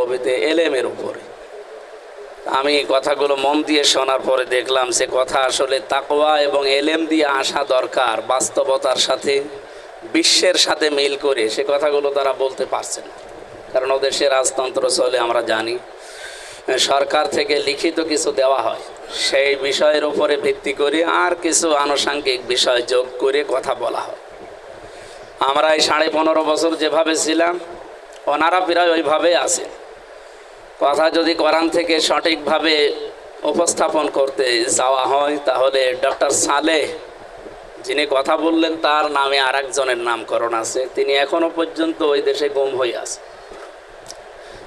কবিতে এলেমের উপরে। আমি কথাগুলো মন দিয়ে শোনার পরে দেখলাম সে কথা আসলে তাকওয়া এবং এলেম দিয়ে আসা দরকার, বাস্তবতার সাথে বিশ্বের সাথে মিল করে সে কথাগুলো তারা বলতে পারছে না। কারণ ওদের সে রাজতন্ত্র চলে, আমরা জানি সরকার থেকে লিখিত কিছু দেওয়া হয়, সেই বিষয়ের উপরে ভিত্তি করে আর কিছু আনুষঙ্গিক বিষয় যোগ করে কথা বলা হয়। আমরা এই 15.5 বছর যেভাবে ছিলাম ওনারা প্রায় ওইভাবে আছে। কথা যদি কোরআন থেকে সঠিকভাবে উপস্থাপন করতে যাওয়া হয় তাহলে ডক্টর সালেহ যিনি কথা বললেন তার নামে আর একজনের নামকরণ আছে, তিনি এখনো পর্যন্ত ওই দেশে গুম হয়ে আছে।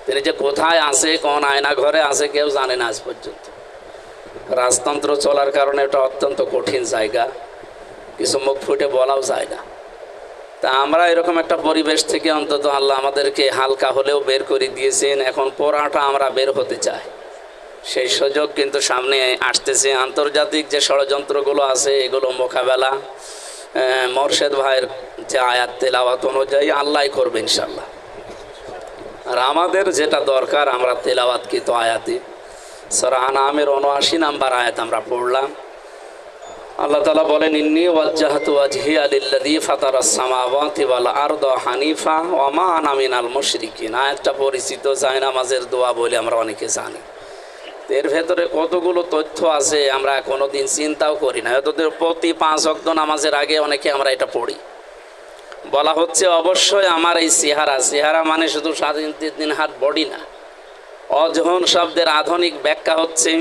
তিনি যে কোথায় আছে, কোন আয়না ঘরে আছে কেউ জানে না আজ পর্যন্ত। রাজতন্ত্র চলার কারণে এটা অত্যন্ত কঠিন জায়গা, কিছু মুখ ফুটে বলাও যায় না। তা আমরা এরকম একটা পরিবেশ থেকে অন্তত আল্লাহ আমাদেরকে হালকা হলেও বের করে দিয়েছেন। এখন পোড়াটা আমরা বের হতে চাই, সেই সুযোগ কিন্তু সামনে আসতেছে। আন্তর্জাতিক যে ষড়যন্ত্রগুলো আছে এগুলো মোকাবেলা মোরশেদ ভাইয়ের যে আয়াত তেলাওয়াত অনুযায়ী আল্লাহ করবে ইনশাল্লাহ। আর আমাদের যেটা দরকার, আমরা তেলাওয়াতকৃত আয়াতে সূরা আনআমের ৭৯ নম্বর আয়াত আমরা পড়লাম। আল্লাহ তাআলা বলেন, ইন্নী ওয়াজ্জাহতু ওয়াজহিয়া লিল্লাযী ফাতারাস সামাওয়াতি ওয়াল আরদা হানিফা ওয়া মা আনা মিনাল মুশরিকিন। আয়াতটা পরিচিত, জায়নামাজের দোয়া বলে আমরা অনেকে জানি। এর ভেতরে কতগুলো তথ্য আছে আমরা কোনোদিন চিন্তাও করি না। এতদের প্রতি 5 ওয়াক্ত নামাজের আগে অনেকে আমরা এটা পড়ি। বলা হচ্ছে অবশ্যই আমার এই চেহারা মানে শুধু 3 হাত বডি না, অজহন শব্দের আধুনিক ব্যাখ্যা হচ্ছে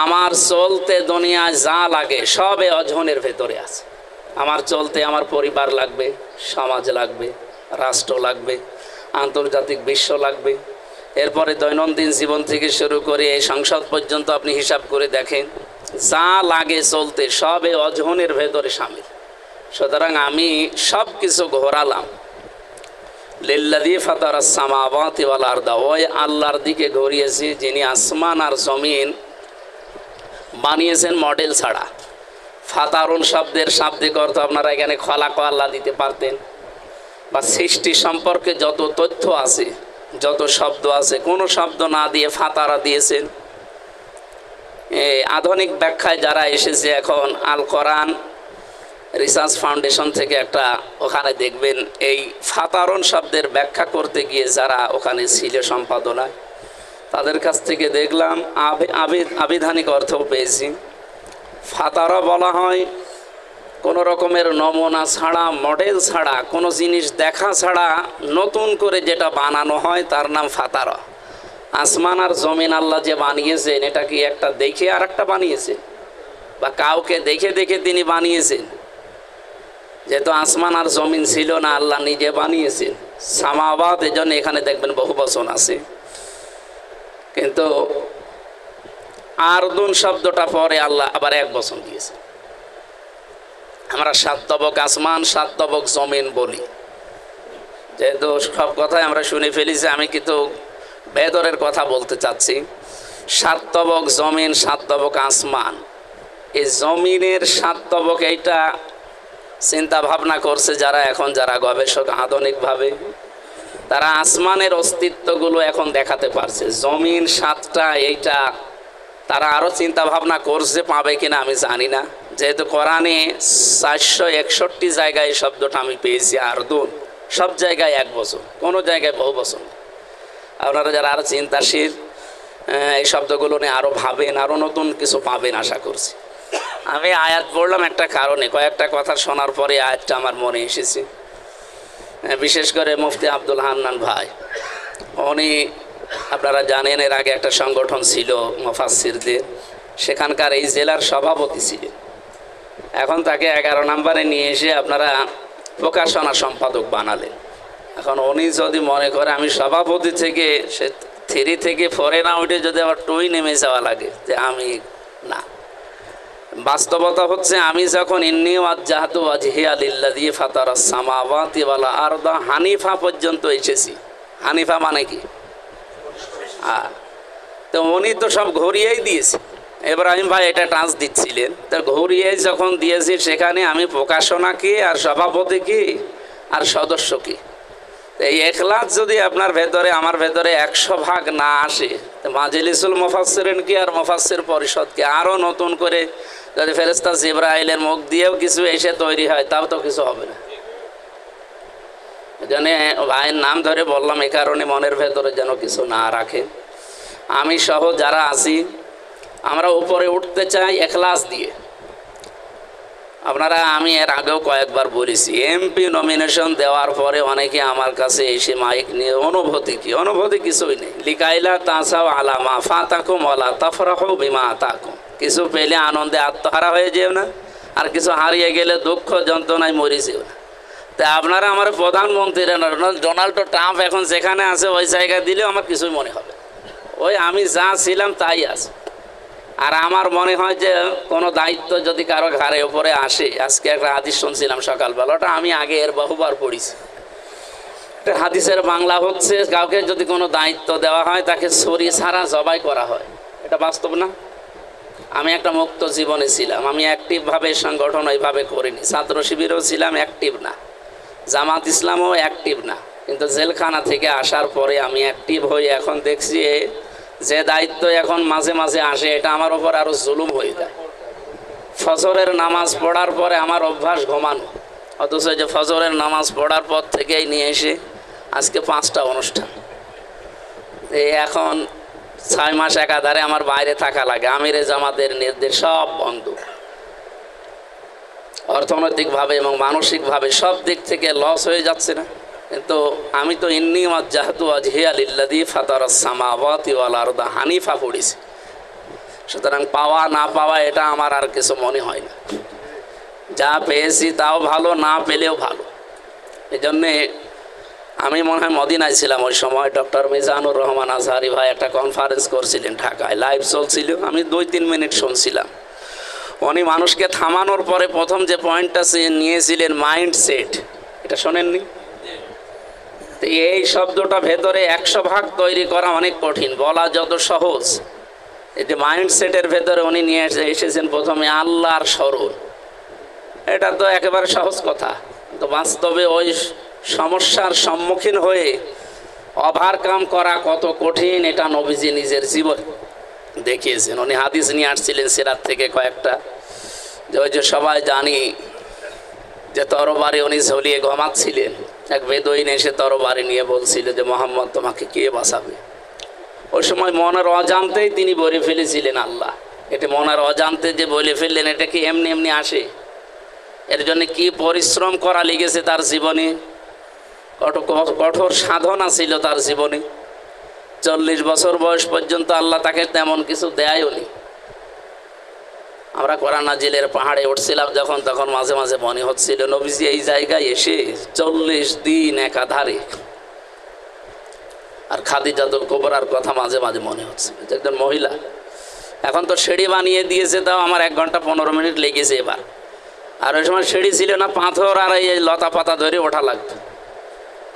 আমার চলতে দুনিয়ায় যা লাগে সবে অজহনের ভেতরে আছে। আমার চলতে আমার পরিবার লাগবে, সমাজ লাগবে, রাষ্ট্র লাগবে, আন্তর্জাতিক বিশ্ব লাগবে, এরপরে দৈনন্দিন জীবন থেকে শুরু করে এই সংসদ পর্যন্ত আপনি হিসাব করে দেখেন, যা লাগে চলতে সবে অজহনের ভেতরে শামিল। সুতরাং আমি সব কিছু ঘোরালাম লিল্লাযী ফাতারাস সামাওয়াতি ওয়াল আরদা, ওই আল্লাহর দিকে ঘুরিয়েছি যিনি আসমান আর জমিন বানিয়েছেন মডেল ছাড়া। ফাতারুন শব্দের শাব্দিক অর্থ আপনারা এখানে খলাক আল্লাহ দিতে পারতেন, বা সৃষ্টি সম্পর্কে যত তথ্য আছে, যত শব্দ আছে, কোনো শব্দ না দিয়ে ফাতারা দিয়েছেন। আধুনিক ব্যাখ্যায় যারা এসেছে এখন আল কোরআন রিসার্চ ফাউন্ডেশন থেকে একটা, ওখানে দেখবেন এই ফাতারুন শব্দের ব্যাখ্যা করতে গিয়ে যারা ওখানে ছিল সম্পাদনায়, তাদের কাছ থেকে দেখলাম আবিধানিক অর্থও পেয়েছি। ফাতারা বলা হয় কোনো রকমের নমুনা ছাড়া, মডেল ছাড়া, কোনো জিনিস দেখা ছাড়া নতুন করে যেটা বানানো হয় তার নাম ফাতারা। আসমান আর জমিন আল্লাহ যে বানিয়েছেন, এটা কি একটা দেখে আর একটা বানিয়েছেন, বা কাউকে দেখে দেখে তিনি বানিয়েছেন? যেহেতু আসমান আর জমিন ছিল না, আল্লাহ নিজে বানিয়েছেন। সামাওয়াত, এজন্য এখানে দেখবেন বহু বচন আছে। কিন্তু আরদুন শব্দটা পরে আল্লাহ আবার এক বচন দিয়েছে। আমরা 7 তবক আসমান 7 তবক জমিন বলি, যেহেতু সব কথাই আমরা শুনে ফেলেছি, আমি কিন্তু ভেতরের কথা বলতে চাচ্ছি। 7 তবক জমিন, 7 তবক আসমান। এই জমিনের 7 তবক, এইটা চিন্তা ভাবনা করছে যারা গবেষক আধুনিকভাবে, তারা আসমানের অস্তিত্বগুলো এখন দেখাতে পারছে। জমিন 7টা, এইটা তারা আরও চিন্তা ভাবনা করছে, পাবে কিনা আমি জানি না। যেহেতু কোরআনে 461 জায়গায় এই শব্দটা আমি পেয়েছি আরদুন, সব জায়গায় এক বছর, কোনো জায়গায় বহু বছর। আপনারা যারা আরও চিন্তাশীল এই শব্দগুলো নিয়ে আরও ভাবেন, আরও নতুন কিছু পাবেন আশা করছি। আমি আয়াত পড়লাম একটা কারণে, কয়েকটা কথা শোনার পরে আয়াতটা আমার মনে এসেছে। বিশেষ করে মুফতি আব্দুল হান্নান ভাই, উনি আপনারা জানেন এর আগে একটা সংগঠন ছিল মুফাসসিরদের, সেখানকার এই জেলার সভাপতি ছিলেন। এখন তাকে 11 নম্বরে নিয়ে এসে আপনারা প্রকাশনা সম্পাদক বানালেন। এখন উনি যদি মনে করে আমি সভাপতি থেকে সে 3 থেকে 4 না উঠে যদি আবার 2 নেমে যাওয়া লাগে, যে আমি না। বাস্তবতা হচ্ছে আমি যখন ইন্নী ওয়াজ্জাহতু ওয়াজহিয়া লিল্লাযী ফাতারাস সামাওয়াতি ওয়াল আরদা হানিফা পর্যন্ত এসেছি। হানিফা মানে কি? তো উনি তো সব ঘুরিয়েই দিয়েছে। ইব্রাহিম ভাই এটা টাচ দিচ্ছিলেন, তো ঘুরিয়ে যখন দিয়েছি সেখানে আমি প্রকাশনা কি আর সভাপতি কি আর সদস্য কি, এই এখলাস যদি আপনার ভেতরে আমার ভেতরে 100% না আসে, মাজলিসুল মুফাসসিরিন কি আর মুফাসসির পরিষদ কি আরও নতুন করে যদি ফেরেশতা জিবরাইলের মুখ দিয়েও কিছু এসে তৈরি হয়, তাও তো কিছু হবে না। এজন্য ভাইয়ের নাম ধরে বললাম এই কারণে, মনের ভেতরে যেন কিছু না রাখে। আমি সহ যারা আছি আমরা উপরে উঠতে চাই এখলাস দিয়ে। আপনারা, আমি এর আগেও কয়েকবার বলেছি, এমপি নমিনেশন দেওয়ার পরে অনেকে আমার কাছে এসে মাইক নিয়ে অনুভূতি কি, অনুভূতি কিছুই নেই। লিকাইলা তাসাও আলামা ফাতাকুম ওয়ালা তাফরাহু বিমা আতাকুম, কিছু পেলে আনন্দে আত্মহারা হয়ে যেও না, আর কিছু হারিয়ে গেলে দুঃখ যন্ত্রণায় মরে যেও না। তা আপনারা আমার প্রধানমন্ত্রী ডোনাল্ড ট্রাম্প এখন যেখানে আছে ওই জায়গা দিলেও আমার কিছুই মনে হবে, ওই আমি যা ছিলাম তাই আছে। আর আমার মনে হয় যে কোনো দায়িত্ব যদি কারো ঘাড়ে উপরে আসে, আজকে একটা হাদিস শুনছিলাম সকালবেলা, ওটা আমি আগে এর বহুবার পড়েছি। একটা হাদিসের বাংলা হচ্ছে, কাউকে যদি কোনো দায়িত্ব দেওয়া হয় তাকে ছুরি ছাড়া জবাই করা হয়। এটা বাস্তব না? আমি একটা মুক্ত জীবনে ছিলাম, আমি অ্যাক্টিভভাবে সংগঠন ওইভাবে করিনি, ছাত্র শিবিরও ছিলাম, অ্যাক্টিভ না, জামাত ইসলামও অ্যাক্টিভ না। কিন্তু জেলখানা থেকে আসার পরে আমি অ্যাক্টিভ হয়ে এখন দেখছি যে দায়িত্ব এখন মাঝে মাঝে আসে, এটা আমার ওপর আরও জুলুম হয়ে যায়। ফজরের নামাজ পড়ার পরে আমার অভ্যাস ঘুমানো, অথচ যে ফজরের নামাজ পড়ার পর থেকেই নিয়ে এসে আজকে 5টা অনুষ্ঠান। এই এখন 6 মাস একাধারে আমার বাইরে থাকা লাগে, আমিরে জামাতের নির্দেশ সব বন্ধ। অর্থনৈতিকভাবে এবং মানসিকভাবে সব দিক থেকে লস হয়ে যাচ্ছে না। কিন্তু আমি তো ইন্নী ওয়াজ্জাহতু ওয়াজহিয়া লিল্লাযী ফাতারাস সামাওয়াতি ওয়াল আরদা হানিফা পড়েছি, সুতরাং পাওয়া না পাওয়া এটা আমার আর কিছু মনে হয় না। যা পেয়েছি তাও ভালো, না পেলেও ভালো। এই জন্যে আমি মনে হয় মদিনায় ছিলাম ওই সময়, ডক্টর মিজানুর রহমান আজহারি ভাই একটা কনফারেন্স করছিলেন ঢাকায়, লাইভ চলছিল, আমি 2-3 মিনিট শুনছিলাম। উনি মানুষকে থামানোর পরে প্রথম যে পয়েন্টটা নিয়েছিলেন মাইন্ডসেট, এটা শোনেননি? তো এই শব্দটা ভেতরে 100% তৈরি করা অনেক কঠিন, বলা যত সহজ। এই যে মাইন্ডসেটের ভেতরে উনি নিয়ে এসেছেন প্রথমে আল্লাহর স্মরণ, এটা তো একেবারে সহজ কথা, তো বাস্তবে ওই সমস্যার সম্মুখীন হয়ে ওভারকাম করা কত কঠিন এটা নবীজি নিজের জীবন দেখিয়েছেন। উনি হাদিস নিয়ে আসছিলেন সিরাত থেকে কয়েকটা, যে ওই যে সবাই জানি যে তরবারি উনি ঝুলিয়ে ঘুমাচ্ছিলেন, এক বেদুইন এসে তরবারি নিয়ে বলছিল যে মোহাম্মদ তোমাকে কে বাঁচাবে। ওই সময় মনের অজান্তেই তিনি বলে ফেলেছিলেন আল্লাহ। এটা মনের অজান্তে যে বলে ফেললেন, এটা কি এমনি এমনি আসে? এর জন্য কি পরিশ্রম করা লেগেছে তার জীবনে, কঠোর সাধনা ছিল তার জীবনে। 40 বছর বয়স পর্যন্ত আল্লাহ তাকে তেমন কিছু দেয়ও নি। আমরা কোরআন নাজিলের পাহাড়ে উঠছিলাম যখন, তখন মাঝে মাঝে মনে হচ্ছিল নবীজি এই জায়গায় এসে 40 দিন একাধারে। আর খাদিজাতুল কুবরার কথা মাঝে মাঝে মনে হচ্ছে, একজন মহিলা, এখন তো সিঁড়ি বানিয়ে দিয়েছে, তাও আমার 1 ঘন্টা 15 মিনিট লেগেছে এবার। আর ওই সময় সিঁড়ি ছিল না, পাথর আর এই লতা পাতা ধরে ওঠা লাগতো।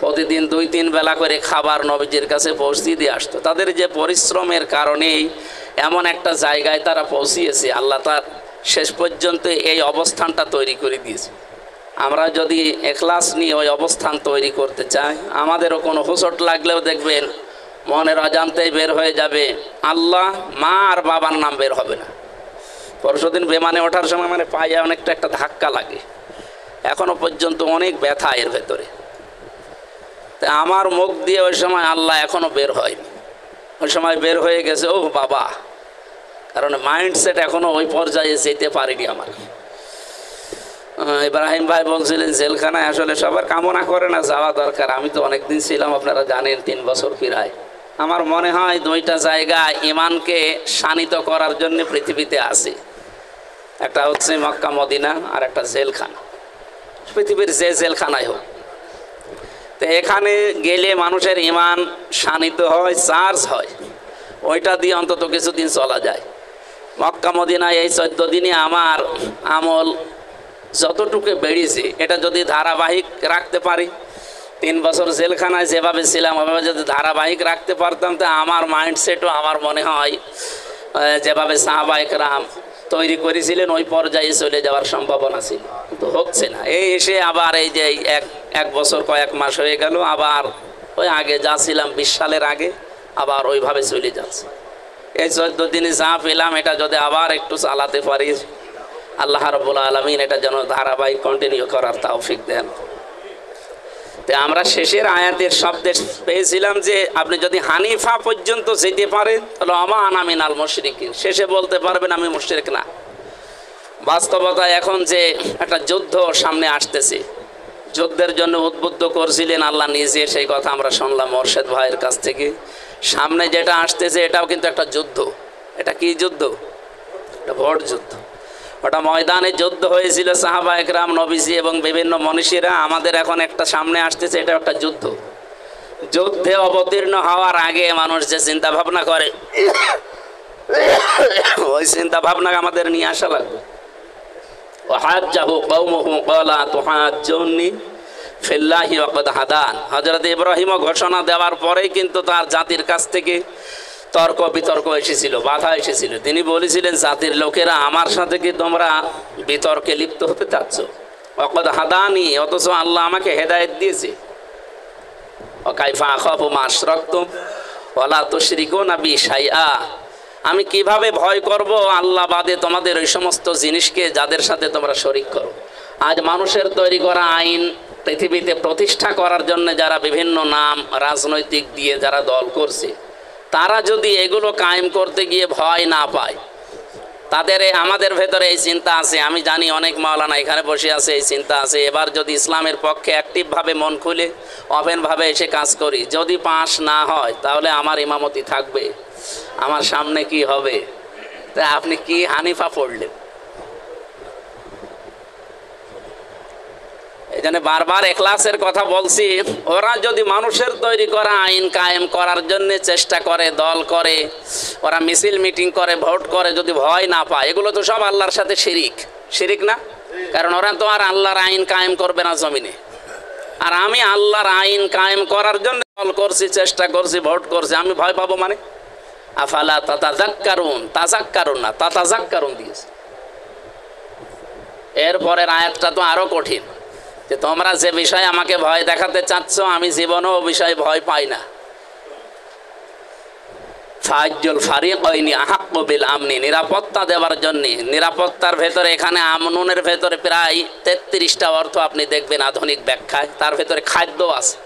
প্রতিদিন 2-3 বেলা করে খাবার নবীজির কাছে পৌঁছে দিয়ে আসতো। তাদের যে পরিশ্রমের কারণেই এমন একটা জায়গায় তারা পৌঁছিয়েছে, আল্লাহ তার শেষ পর্যন্ত এই অবস্থানটা তৈরি করে দিয়েছে। আমরা যদি এখলাস নিয়ে ওই অবস্থান তৈরি করতে চাই, আমাদেরও কোনো হুঁচট লাগলেও দেখবেন মনের অজান্তেই বের হয়ে যাবে আল্লাহ, মা আর বাবার নাম বের হবে না। পরশুদিন বিমানে ওঠার সময় মানে পায়ে অনেকটা একটা ধাক্কা লাগে, এখনো পর্যন্ত অনেক ব্যথা এর ভেতরে। তা আমার মুখ দিয়ে ওই সময় আল্লাহ এখনো বের হয়নি, ওই সময় বের হয়ে গেছে ও বাবা, কারণ মাইন্ডসেট এখনো ওই পর্যায়ে যেতে পারিনি আমার। ইব্রাহিম ভাই বলছিলেন জেলখানায় আসলে সবার কামনা করে না যাওয়া দরকার। আমি তো অনেকদিন ছিলাম, আপনারা জানেন, 3 বছর প্রায়। আমার মনে হয় 2টা জায়গা ইমানকে শানিত করার জন্য পৃথিবীতে আছে, একটা হচ্ছে মক্কা মদিনা, আর একটা জেলখানা। পৃথিবীর যে জেলখানায় হোক, তো এখানে গেলে মানুষের ইমান শানিত হয়, চার্জ হয়, ওইটা দিয়ে অন্তত কিছুদিন চলা যায়। মক্কা মদিনায় এই 14 দিনে আমার আমল যতটুকু বেড়েছে, এটা যদি ধারাবাহিক রাখতে পারি, 3 বছর জেলখানায় যেভাবে ছিলাম ওভাবে যদি ধারাবাহিক রাখতে পারতাম, তো আমার মাইন্ডসেটও আমার মনে হয় যেভাবে সাহাবায়ে কেরাম তৈরি করেছিলেন ওই পর্যায়ে চলে যাওয়ার সম্ভাবনা ছিল, কিন্তু হচ্ছে না। এই এসে আবার এই যে 1 বছর কয়েক মাস হয়ে গেল, আবার ওই আগে যা ছিলাম 20 সালের আগে আবার ওইভাবে চলে যাচ্ছে। এই 14 দিনে যা পেলাম এটা যদি আবার একটু চালাতে পারি, আল্লাহ রাব্বুল আলামিন এটা যেন ধারাবাহিক কন্টিনিউ করার তৌফিক দেন। তো আমরা শেষের আয়াতের শব্দে পেয়েছিলাম যে আপনি যদি হানিফা পর্যন্ত যেতে পারেন তাহলে আমা আনা মিনাল মুশরিকিন, শেষে বলতে পারবেন আমি মুশরিক না। বাস্তবতা এখন যে একটা যুদ্ধ সামনে আসতেছে, যুদ্ধের জন্য উদ্বুদ্ধ করছিলেন আল্লাহ নিজে, সেই কথা আমরা শুনলাম মোরশেদ ভাইয়ের কাছ থেকে। সামনে যেটা আসতেছে এটাও কিন্তু একটা যুদ্ধ। এটা কি যুদ্ধ? এটা ভোট যুদ্ধ। ওটা ময়দানে যুদ্ধ হয়েছিল সাহাবা একরাম, নবীজি এবং বিভিন্ন মনীষীরা। আমাদের এখন একটা সামনে আসতেছে, এটা একটা যুদ্ধ। যুদ্ধে অবতীর্ণ হওয়ার আগে মানুষ যে চিন্তা ভাবনা করে ওই চিন্তা ভাবনা আমাদের নিয়ে আসা লাগবে। হযরত ইব্রাহিম ঘোষণা দেওয়ার পরেই কিন্তু তার জাতির কাছ থেকে তর্ক বিতর্ক এসেছিল, বাধা এসেছিল। তিনি বলেছিলেন, জাতির লোকেরা আমার সাথে কি তোমরা বিতর্কে লিপ্ত হতে চাচ্ছ? ওয়াকাদ হাদানি, অথচ আল্লাহ আমাকে হেদায়েত দিয়েছে। ওয়াকাইফা আখাফু মা আশরাকতুম ওয়ালা তুশরিকুনা বি শাইআ, আমি কিভাবে ভয় করব আল্লাহ বাদে তোমাদের ওই সমস্ত জিনিসকে যাদের সাথে তোমরা শরীক করো। আজ মানুষের তৈরি করা আইন পৃথিবীতে প্রতিষ্ঠা করার জন্য যারা বিভিন্ন নাম রাজনৈতিক দিয়ে যারা দল করছে, তারা যদি এগুলো কায়েম করতে গিয়ে ভয় না পায়, তাদের আমাদের ভেতরে এই চিন্তা আছে, আমি জানি অনেক মাওলানা এখানে বসে আছে, এই চিন্তা আছে, এবার যদি ইসলামের পক্ষে অ্যাক্টিভভাবে মন খুলে ওপেনভাবে এসে কাজ করি, যদি পাস না হয় তাহলে আমার ইমামতি থাকবে, আমার সামনে কি হবে? তা আপনি কি হানিফা পড়লেন? এই জন্য বারবার এখলাসের কথা বলছি। ওরা যদি মানুষের তৈরি করা আইন কায়েম করার জন্য চেষ্টা করে, দল করে, ওরা মিছিল মিটিং করে, ভোট করে, যদি ভয় না পায়, এগুলো তো সব আল্লাহর সাথে শিরিক। শিরিক না? কারণ ওরা তো আর আল্লাহর আইন কায়েম করবে না জমিনে। আর আমি আল্লাহর আইন কায়েম করার জন্য দল করছি, চেষ্টা করছি, ভোট করছি, আমি ভয় পাবো মানে? আফালা তাতাযাক্কারুন, তাযাক্কারুন না, তাতাযাক্কারুন দিয়েছে। এরপরের আয়াতটা তো আরো কঠিন, যে তোমরা যে বিষয়ে আমাকে ভয় দেখাতে চাচ্ছ আমি জীবনেও বিষয়ে ভয় পাই না। ফাজ্জুল ফারিকাইনি আহাক্কু বিল আমনি, নিরাপত্তা দেওয়ার জন্য। নিরাপত্তার ভেতরে এখানে আমনুনের ভেতরে প্রায় 33টা অর্থ আপনি দেখবেন আধুনিক ব্যাখ্যায়। তার ভেতরে খাদ্য আছে,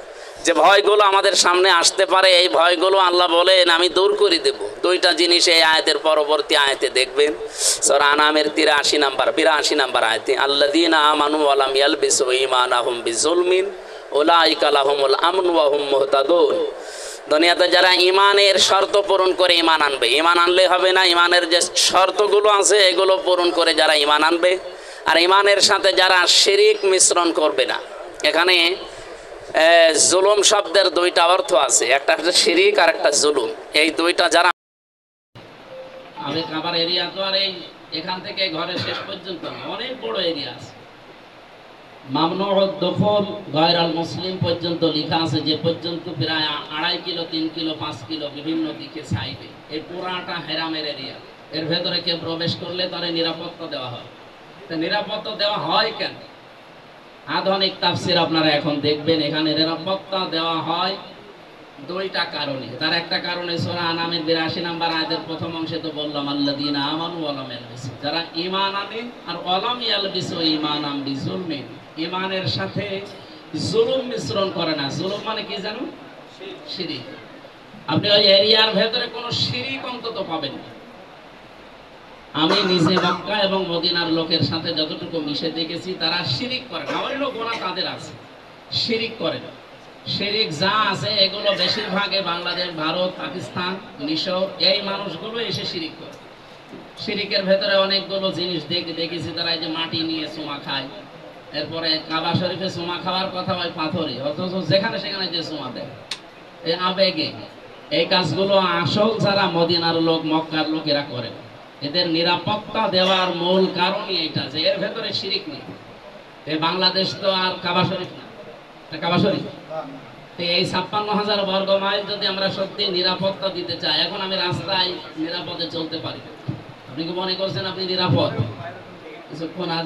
যে ভয়গুলো আমাদের সামনে আসতে পারে, এই ভয়গুলো আল্লাহ বলেন আমি দূর করে দেব। 2টা জিনিস এই আয়াতের পরবর্তী আয়াতে দেখবেন। সূরা আনামের 83 নম্বর আয়াতে, আল্লাযীনা আমানু ওয়া লাম ইয়ালবিসু ঈমানাহুম বিযুলমিন উলাইকা লাহুমুল আমনু ওয়া হুম মুহতাদুন। দুনিয়াতে যারা ইমানের শর্ত পূরণ করে ইমান আনবে, ইমান আনলে হবে না, ইমানের যে শর্তগুলো আছে এগুলো পূরণ করে যারা ইমান আনবে, আর ইমানের সাথে যারা শিরিক মিশ্রণ করবে না। এখানে জুলুম শব্দের 2টা অর্থ আছে, একটা হচ্ছে শিরিক আর একটা জুলুম। এই 2টা যারা, আমি খাবার এরিয়া তো আর এই এখান থেকে ঘরের শেষ পর্যন্ত অনেক বড় এরিয়া আছে। মামনুউদ দুখুল গায়রুল মুসলিম পর্যন্ত লেখা আছে, যে পর্যন্ত প্রায় 2.5 কিলো 3 কিলো 5 কিলো বিভিন্ন দিকে সাইডে, এই পুরাটা হেরামের এরিয়া। এর ভেতরে কেউ প্রবেশ করলে তার নিরাপত্তা দেওয়া হয়। তা নিরাপত্তা দেওয়া হয় কেন? আধুনিক তাফসীর আপনারা এখন দেখবেন, এখানে নিরাপত্তা দেওয়া হয় 2টা কারণে। তার একটা কারণে সূরা আনামের 82 নম্বর আয়াতের প্রথম অংশে তো বললাম, আল্লাযীনা আমানু ওয়া লাম ইয়ালবিসু, যারা ঈমান আনে আর ওয়া লাম ইয়ালবিসু ঈমানাম বিযুলমিন, ঈমানের সাথে জুলুম মিশ্রণ করে না। জুলুম মানে কি জানো? শিরিক। আপনি ওই এরিয়ার ভেতরে কোনো শিরিক অন্তত পাবেন না। আমি নিজে মক্কা এবং মদিনার লোকের সাথে যতটুকু মিশে দেখেছি, তারা শিরিক করে না। অন্য গোনা তাদের আছে, শিরিক করে না। শিরিক যা আছে এগুলো বেশিরভাগে বাংলাদেশ, ভারত, পাকিস্তান, মিশর, এই মানুষগুলো এসে শিরিক করে। শিরিকের ভেতরে অনেকগুলো জিনিস দেখেছি। তারা এই যে মাটি নিয়ে চুমা খায়, এরপরে কাবা শরীফে চুমা খাওয়ার কথা হয় পাথরে, অথচ যেখানে সেখানে যে চুমা দেয়, এই আবেগে। এই কাজগুলো আসল যারা মদিনার লোক, মক্কার লোক, এরা করে। এদের নিরাপত্তা দেওয়ার মূল কারণই এটা, যে এর ভেতরে শিরিক নেই। এই বাংলাদেশ তো আর কাবা শরীফ না, কাবা শরীফ। এই 56,000 বর্গ মাইল যদি আমরা সত্যি নিরাপত্তা দিতে চাই, এখন আমি রাস্তায় নিরাপদে চলতে পারি। আপনি কি মনে করছেন আপনি নিরাপদ? কিছুক্ষণ আগে